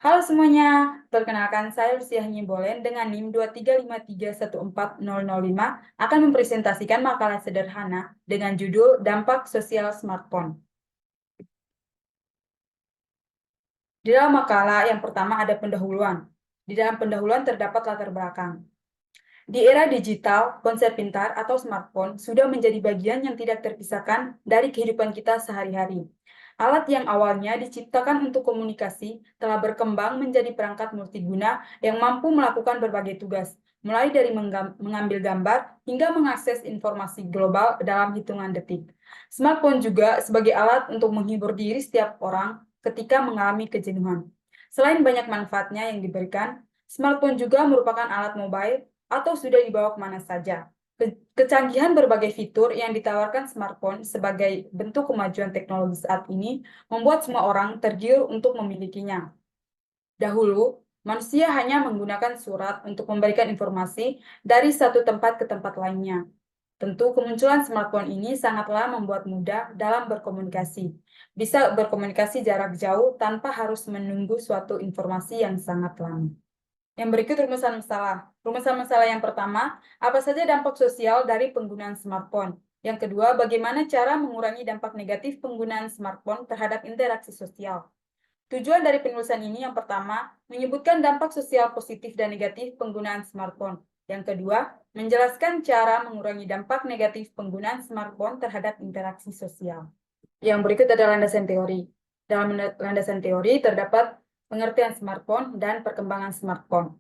Halo semuanya, perkenalkan saya Lucia Hanyimbolen dengan NIM 235314005 akan mempresentasikan makalah sederhana dengan judul Dampak Sosial Smartphone. Di dalam makalah yang pertama ada pendahuluan. Di dalam pendahuluan terdapat latar belakang. Di era digital, ponsel pintar atau smartphone sudah menjadi bagian yang tidak terpisahkan dari kehidupan kita sehari-hari. Alat yang awalnya diciptakan untuk komunikasi telah berkembang menjadi perangkat multiguna yang mampu melakukan berbagai tugas, mulai dari mengambil gambar hingga mengakses informasi global dalam hitungan detik. Smartphone juga sebagai alat untuk menghibur diri setiap orang ketika mengalami kejenuhan. Selain banyak manfaatnya yang diberikan, smartphone juga merupakan alat mobile atau sudah dibawa kemana saja. Kecanggihan berbagai fitur yang ditawarkan smartphone sebagai bentuk kemajuan teknologi saat ini membuat semua orang tergiur untuk memilikinya. Dahulu, manusia hanya menggunakan surat untuk memberikan informasi dari satu tempat ke tempat lainnya. Tentu kemunculan smartphone ini sangatlah membuat mudah dalam berkomunikasi. Bisa berkomunikasi jarak jauh tanpa harus menunggu suatu informasi yang sangat lama. Yang berikut rumusan masalah. Rumusan masalah yang pertama, apa saja dampak sosial dari penggunaan smartphone? Yang kedua, bagaimana cara mengurangi dampak negatif penggunaan smartphone terhadap interaksi sosial? Tujuan dari penulisan ini yang pertama, menyebutkan dampak sosial positif dan negatif penggunaan smartphone. Yang kedua, menjelaskan cara mengurangi dampak negatif penggunaan smartphone terhadap interaksi sosial. Yang berikut adalah landasan teori. Dalam landasan teori terdapat pengertian smartphone dan perkembangan smartphone.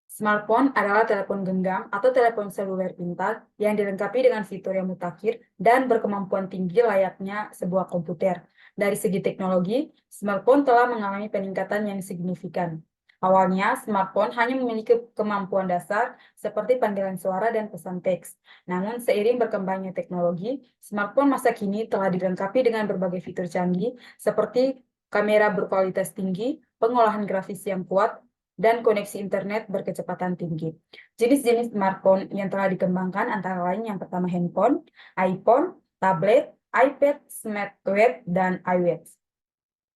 Smartphone adalah telepon genggam atau telepon seluler pintar yang dilengkapi dengan fitur yang mutakhir dan berkemampuan tinggi layaknya sebuah komputer. Dari segi teknologi, smartphone telah mengalami peningkatan yang signifikan. Awalnya, smartphone hanya memiliki kemampuan dasar seperti panggilan suara dan pesan teks. Namun, seiring berkembangnya teknologi, smartphone masa kini telah dilengkapi dengan berbagai fitur canggih seperti kamera berkualitas tinggi, pengolahan grafis yang kuat, dan koneksi internet berkecepatan tinggi. Jenis-jenis smartphone yang telah dikembangkan antara lain yang pertama handphone, iPhone, tablet, iPad, smartwatch, dan iWatch.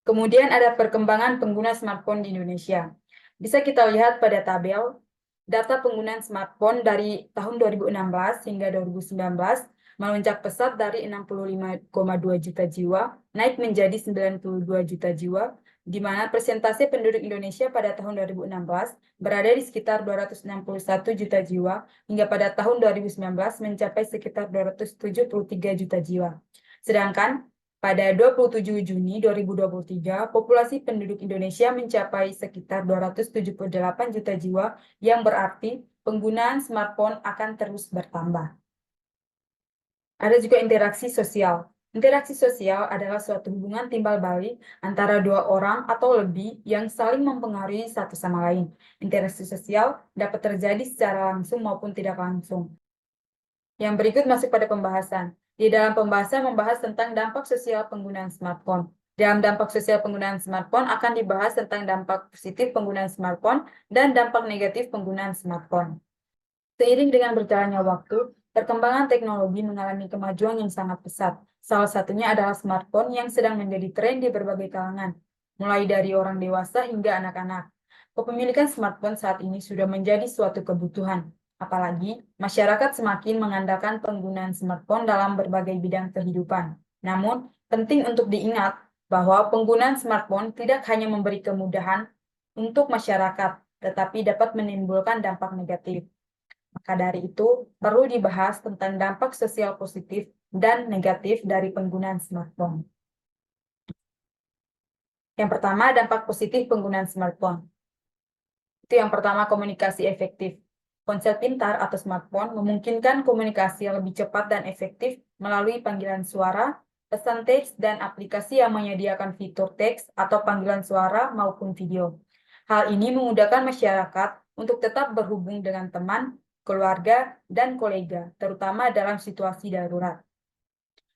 Kemudian ada perkembangan pengguna smartphone di Indonesia. Bisa kita lihat pada tabel data penggunaan smartphone dari tahun 2016 hingga 2019 melonjak pesat dari 65,2 juta jiwa naik menjadi 92 juta jiwa, di mana persentase penduduk Indonesia pada tahun 2016 berada di sekitar 261 juta jiwa hingga pada tahun 2019 mencapai sekitar 273 juta jiwa. Sedangkan pada 27 Juni 2023, populasi penduduk Indonesia mencapai sekitar 278 juta jiwa, yang berarti penggunaan smartphone akan terus bertambah. Ada juga interaksi sosial. Interaksi sosial adalah suatu hubungan timbal balik antara dua orang atau lebih yang saling mempengaruhi satu sama lain. Interaksi sosial dapat terjadi secara langsung maupun tidak langsung. Yang berikut masuk pada pembahasan. Di dalam pembahasan membahas tentang dampak sosial penggunaan smartphone. Dalam dampak sosial penggunaan smartphone akan dibahas tentang dampak positif penggunaan smartphone dan dampak negatif penggunaan smartphone. Seiring dengan berjalannya waktu, perkembangan teknologi mengalami kemajuan yang sangat pesat. Salah satunya adalah smartphone yang sedang menjadi tren di berbagai kalangan, mulai dari orang dewasa hingga anak-anak. Kepemilikan smartphone saat ini sudah menjadi suatu kebutuhan. Apalagi, masyarakat semakin mengandalkan penggunaan smartphone dalam berbagai bidang kehidupan. Namun, penting untuk diingat bahwa penggunaan smartphone tidak hanya memberi kemudahan untuk masyarakat, tetapi dapat menimbulkan dampak negatif. Maka dari itu, perlu dibahas tentang dampak sosial positif dan negatif dari penggunaan smartphone. Yang pertama, dampak positif penggunaan smartphone. Itu yang pertama, komunikasi efektif. Ponsel pintar atau smartphone memungkinkan komunikasi yang lebih cepat dan efektif melalui panggilan suara, pesan teks, dan aplikasi yang menyediakan fitur teks atau panggilan suara maupun video. Hal ini memudahkan masyarakat untuk tetap berhubung dengan teman, keluarga, dan kolega, terutama dalam situasi darurat.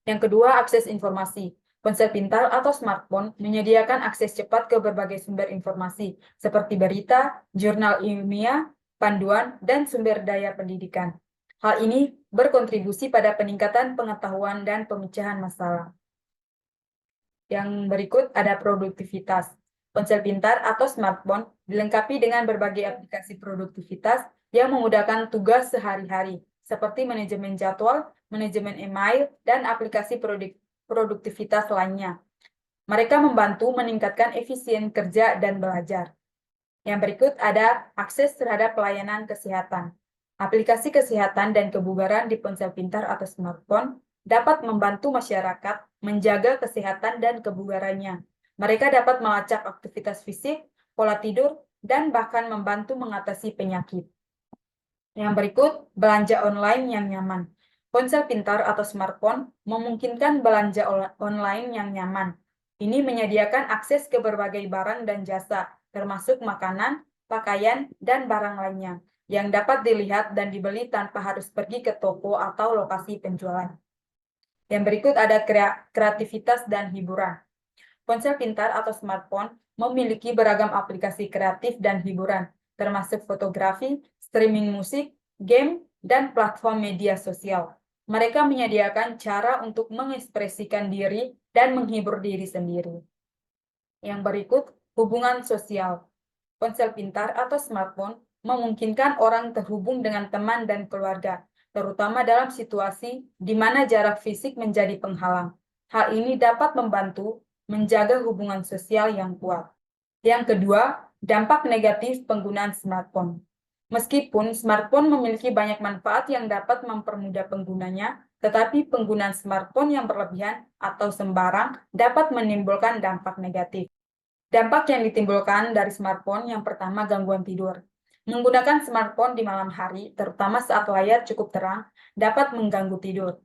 Yang kedua, akses informasi. Ponsel pintar atau smartphone menyediakan akses cepat ke berbagai sumber informasi, seperti berita, jurnal ilmiah, panduan, dan sumber daya pendidikan. Hal ini berkontribusi pada peningkatan pengetahuan dan pemecahan masalah. Yang berikut ada produktivitas. Ponsel pintar atau smartphone dilengkapi dengan berbagai aplikasi produktivitas yang memudahkan tugas sehari-hari, seperti manajemen jadwal, manajemen email, dan aplikasi produktivitas lainnya. Mereka membantu meningkatkan efisien kerja dan belajar. Yang berikut ada akses terhadap pelayanan kesehatan. Aplikasi kesehatan dan kebugaran di ponsel pintar atau smartphone dapat membantu masyarakat menjaga kesehatan dan kebugarannya. Mereka dapat melacak aktivitas fisik, pola tidur, dan bahkan membantu mengatasi penyakit. Yang berikut, belanja online yang nyaman. Ponsel pintar atau smartphone memungkinkan belanja online yang nyaman. Ini menyediakan akses ke berbagai barang dan jasa, termasuk makanan, pakaian, dan barang lainnya, yang dapat dilihat dan dibeli tanpa harus pergi ke toko atau lokasi penjualan. Yang berikut ada kreativitas dan hiburan. Ponsel pintar atau smartphone memiliki beragam aplikasi kreatif dan hiburan, termasuk fotografi, streaming musik, game, dan platform media sosial. Mereka menyediakan cara untuk mengekspresikan diri dan menghibur diri sendiri. Yang berikut, hubungan sosial. Ponsel pintar atau smartphone memungkinkan orang terhubung dengan teman dan keluarga, terutama dalam situasi di mana jarak fisik menjadi penghalang. Hal ini dapat membantu menjaga hubungan sosial yang kuat. Yang kedua, dampak negatif penggunaan smartphone. Meskipun smartphone memiliki banyak manfaat yang dapat mempermudah penggunanya, tetapi penggunaan smartphone yang berlebihan atau sembarang dapat menimbulkan dampak negatif. Dampak yang ditimbulkan dari smartphone yang pertama, gangguan tidur. Menggunakan smartphone di malam hari, terutama saat layar cukup terang, dapat mengganggu tidur.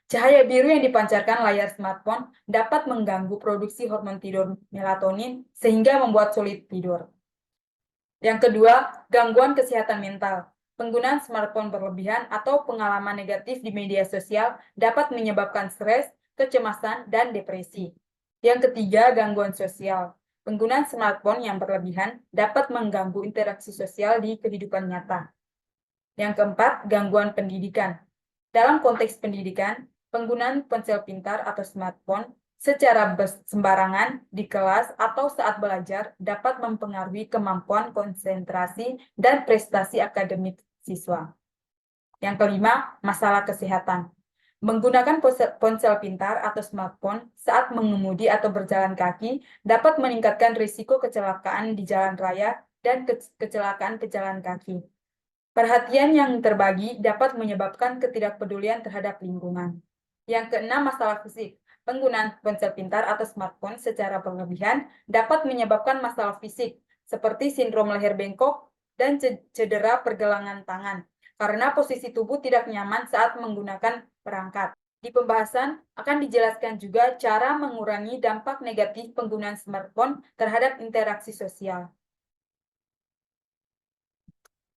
Cahaya biru yang dipancarkan layar smartphone dapat mengganggu produksi hormon tidur melatonin sehingga membuat sulit tidur. Yang kedua, gangguan kesehatan mental. Penggunaan smartphone berlebihan atau pengalaman negatif di media sosial dapat menyebabkan stres, kecemasan, dan depresi. Yang ketiga, gangguan sosial. Penggunaan smartphone yang berlebihan dapat mengganggu interaksi sosial di kehidupan nyata. Yang keempat, gangguan pendidikan. Dalam konteks pendidikan, penggunaan ponsel pintar atau smartphone secara sembarangan di kelas atau saat belajar dapat mempengaruhi kemampuan konsentrasi dan prestasi akademik siswa. Yang kelima, masalah kesehatan. Menggunakan ponsel pintar atau smartphone saat mengemudi atau berjalan kaki dapat meningkatkan risiko kecelakaan di jalan raya dan kecelakaan pejalan kaki. Perhatian yang terbagi dapat menyebabkan ketidakpedulian terhadap lingkungan. Yang keenam, masalah fisik. Penggunaan ponsel pintar atau smartphone secara berlebihan dapat menyebabkan masalah fisik, seperti sindrom leher bengkok dan cedera pergelangan tangan, karena posisi tubuh tidak nyaman saat menggunakan perangkat. Di pembahasan akan dijelaskan juga cara mengurangi dampak negatif penggunaan smartphone terhadap interaksi sosial.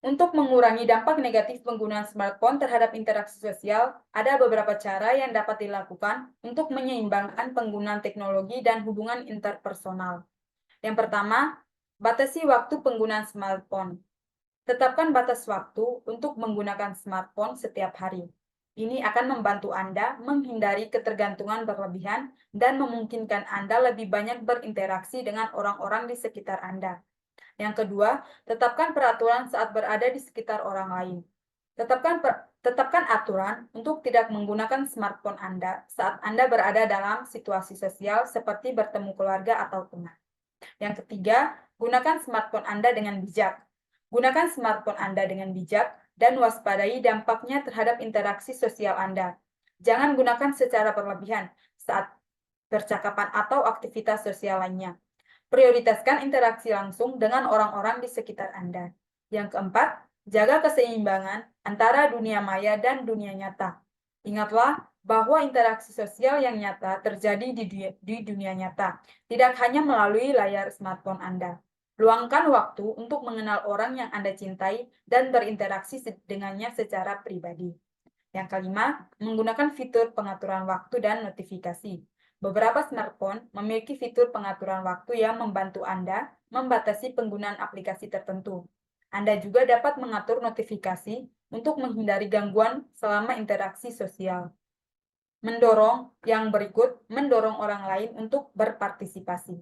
Untuk mengurangi dampak negatif penggunaan smartphone terhadap interaksi sosial, ada beberapa cara yang dapat dilakukan untuk menyeimbangkan penggunaan teknologi dan hubungan interpersonal. Yang pertama, batasi waktu penggunaan smartphone. Tetapkan batas waktu untuk menggunakan smartphone setiap hari. Ini akan membantu Anda menghindari ketergantungan berlebihan dan memungkinkan Anda lebih banyak berinteraksi dengan orang-orang di sekitar Anda. Yang kedua, tetapkan peraturan saat berada di sekitar orang lain. Tetapkan aturan untuk tidak menggunakan smartphone Anda saat Anda berada dalam situasi sosial seperti bertemu keluarga atau teman. Yang ketiga, gunakan smartphone Anda dengan bijak. Gunakan smartphone Anda dengan bijak dan waspadai dampaknya terhadap interaksi sosial Anda. Jangan gunakan secara berlebihan saat percakapan atau aktivitas sosial lainnya. Prioritaskan interaksi langsung dengan orang-orang di sekitar Anda. Yang keempat, jaga keseimbangan antara dunia maya dan dunia nyata. Ingatlah bahwa interaksi sosial yang nyata terjadi di dunia nyata, tidak hanya melalui layar smartphone Anda. Luangkan waktu untuk mengenal orang yang Anda cintai dan berinteraksi dengannya secara pribadi. Yang kelima, menggunakan fitur pengaturan waktu dan notifikasi. Beberapa smartphone memiliki fitur pengaturan waktu yang membantu Anda membatasi penggunaan aplikasi tertentu. Anda juga dapat mengatur notifikasi untuk menghindari gangguan selama interaksi sosial. Mendorong orang lain untuk berpartisipasi.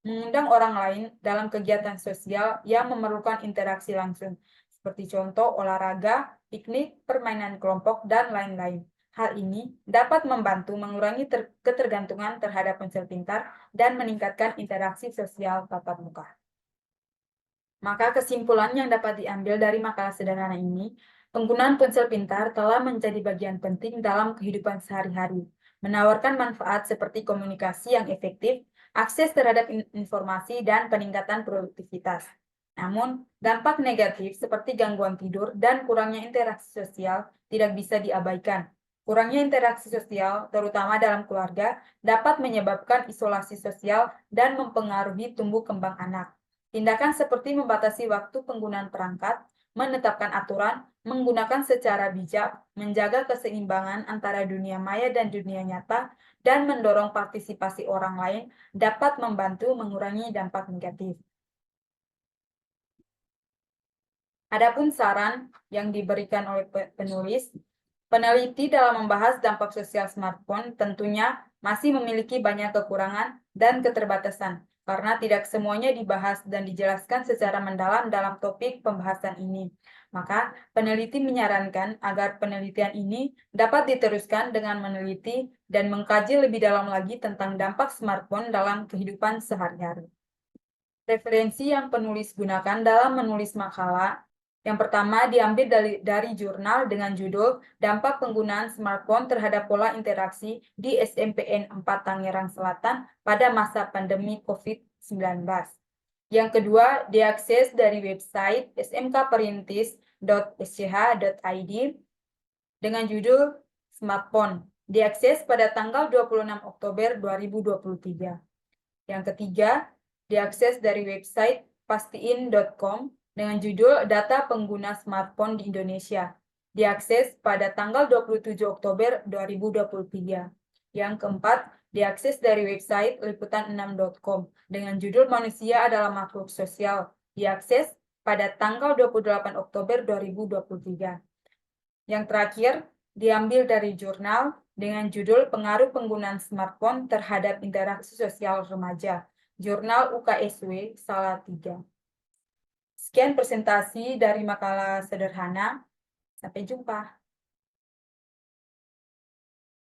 mengundang orang lain dalam kegiatan sosial yang memerlukan interaksi langsung, seperti contoh olahraga, piknik, permainan kelompok, dan lain-lain. Hal ini dapat membantu mengurangi ketergantungan terhadap ponsel pintar dan meningkatkan interaksi sosial tatap muka. Maka kesimpulan yang dapat diambil dari makalah sederhana ini, penggunaan ponsel pintar telah menjadi bagian penting dalam kehidupan sehari-hari, menawarkan manfaat seperti komunikasi yang efektif, akses terhadap informasi, dan peningkatan produktivitas. Namun, dampak negatif seperti gangguan tidur dan kurangnya interaksi sosial tidak bisa diabaikan. Kurangnya interaksi sosial, terutama dalam keluarga, dapat menyebabkan isolasi sosial dan mempengaruhi tumbuh kembang anak. Tindakan seperti membatasi waktu penggunaan perangkat, menetapkan aturan, menggunakan secara bijak, menjaga keseimbangan antara dunia maya dan dunia nyata, dan mendorong partisipasi orang lain dapat membantu mengurangi dampak negatif. Adapun saran yang diberikan oleh penulis, peneliti dalam membahas dampak sosial smartphone tentunya masih memiliki banyak kekurangan dan keterbatasan, karena tidak semuanya dibahas dan dijelaskan secara mendalam dalam topik pembahasan ini. Maka, peneliti menyarankan agar penelitian ini dapat diteruskan dengan meneliti dan mengkaji lebih dalam lagi tentang dampak smartphone dalam kehidupan sehari-hari. Referensi yang penulis gunakan dalam menulis makalah, yang pertama diambil dari jurnal dengan judul Dampak Penggunaan Smartphone Terhadap Pola Interaksi di SMPN 4 Tangerang Selatan pada masa pandemi COVID-19. Yang kedua, diakses dari website smkperintis.sch.id dengan judul Smartphone, diakses pada tanggal 26 Oktober 2023. Yang ketiga, diakses dari website pastiin.com dengan judul Data Pengguna Smartphone di Indonesia. Diakses pada tanggal 27 Oktober 2023. Yang keempat, diakses dari website liputan6.com dengan judul Manusia adalah Makhluk Sosial. Diakses pada tanggal 28 Oktober 2023. Yang terakhir, diambil dari jurnal dengan judul Pengaruh Penggunaan Smartphone Terhadap Interaksi Sosial Remaja, Jurnal UKSW Salatiga. Sekian presentasi dari makalah sederhana. Sampai jumpa.